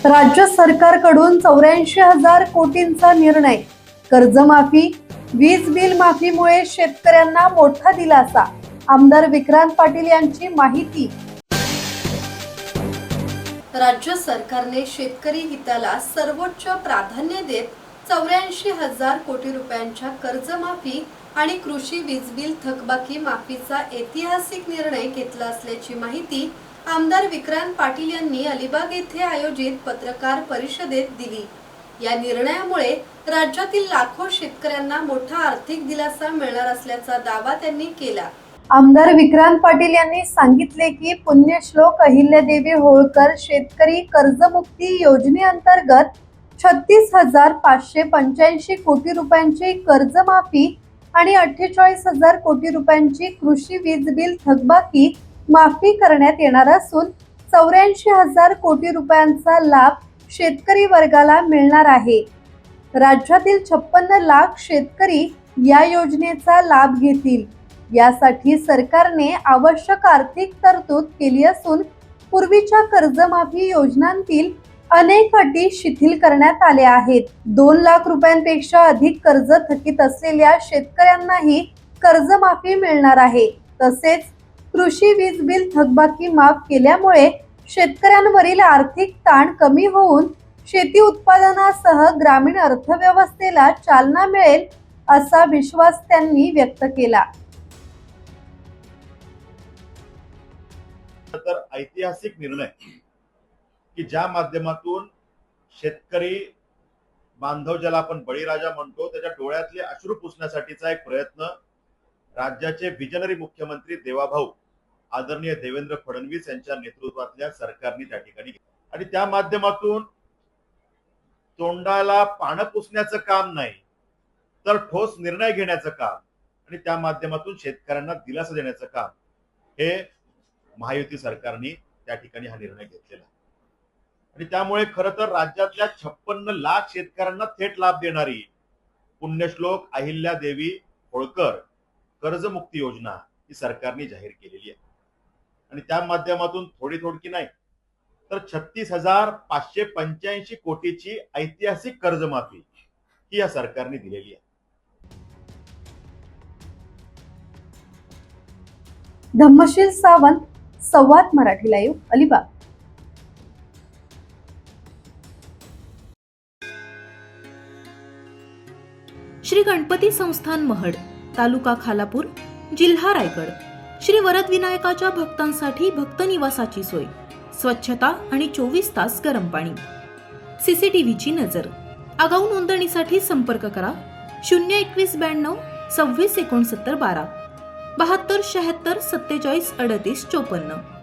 राज्य सरकारकडून 84,000 कोटींचा निर्णय. कर्जमाफी, वीज बिल माफीमुळे शेतकऱ्यांना मोठा दिलासा. आमदार विक्रांत पाटील यांची माहिती. राज्य सरकारने शेतकरी हिताला सर्वोच्च प्राधान्य देत 84,000 कोटी रुपयांच्या कर्जमाफी आणि कृषी वीज बिल थकबाकी माफीचा ऐतिहासिक निर्णय घेतला असल्याची माहिती आमदार विक्रांत पाटील यांनी अलिबाग येथे आयोजित पत्रकार परिषदेत दिली. या निर्णयामुळे राज्यातील लाखो शेतकऱ्यांना मोठा आर्थिक दिलासा मिळणार असल्याचा दावा त्यांनी केला. आमदार विक्रांत पाटील यांनी सांगितले की पुण्यश्लोक अहिल्यादेवी होळकर शेतकरी कर्जमुक्ती योजनेअंतर्गत 36,585 कोटी रुपयांची कर्जमाफी आणि 48,000 कोटी रुपयांची कृषी वीज बिल थकबाकी माफी करण्यात येणार असून 84,000 कोटी रुपयांचा लाभ शेतकरी वर्गाला मिळणार आहे. राज्यातील 56 लाख शेतकरी या योजनेचा लाभ घेतील. यासाठी सरकारने आवश्यक आर्थिक तरतूद केली असून पूर्वीच्या कर्जमाफी योजनांतील अनेक अटी शिथिल करण्यात आल्या आहेत. 2 लाख रुपयांपेक्षा अधिक कर्ज थकीत असलेल्या शेतकऱ्यांनाही कर्जमाफी मिळणार आहे. तसेच कृषी वीज बिल थकबाकी माफ केल्यामुळे शेतकऱ्यांवरील आर्थिक ताण कमी होऊन शेती उत्पादनासह ग्रामीण अर्थव्यवस्थेला चालना मिळेल असा विश्वास त्यांनी व्यक्त केला. तर ऐतिहासिक निर्णय की ज्या माध्यमातून शेतकरी बांधव ज्याला आपण बळीराजा म्हणतो त्याच्या डोळ्यातले अश्रू पुसण्यासाठीचा एक प्रयत्न राज्याचे विजनरी मुख्यमंत्री देवाभाऊ आदरणीय देवेंद्र फडणवीस यांच्या नेतृत्वातल्या सरकारने त्या ठिकाणी केलं. आणि त्या माध्यमातून तोंडाला पानं पुसण्याचं काम नाही तर ठोस निर्णय घेण्याचं काम आणि त्या माध्यमातून शेतकऱ्यांना दिलासा देण्याचं काम हे महायुती सरकारने त्या ठिकाणी हा निर्णय घेतलेला. आणि त्यामुळे खरं तर राज्यातल्या 56 लाख शेतकऱ्यांना थेट लाभ देणारी पुण्यश्लोक अहिल्यादेवी होळकर कर्जमुक्ती योजना ही सरकारने जाहीर केलेली आहे. आणि त्या माध्यमातून थोडी नाही तर 36,585 कोटीची ऐतिहासिक कर्जमाफी ही या सरकारने दिलेली आहे. धम्मशील सावंत, संवाद मराठी लाईव्ह, अलिबाग. श्री गणपती संस्थान महड, तालुका खालापूर, जिल्हा रायगड. श्री वरद विनायकाच्या भक्तांसाठी भक्त निवासाची सोय, स्वच्छता आणि 24 तास गरम पाणी, सीसीटीव्हीची नजर. आगाऊ नोंदणीसाठी संपर्क करा 02192 26 69 12 72 76 47 38 54.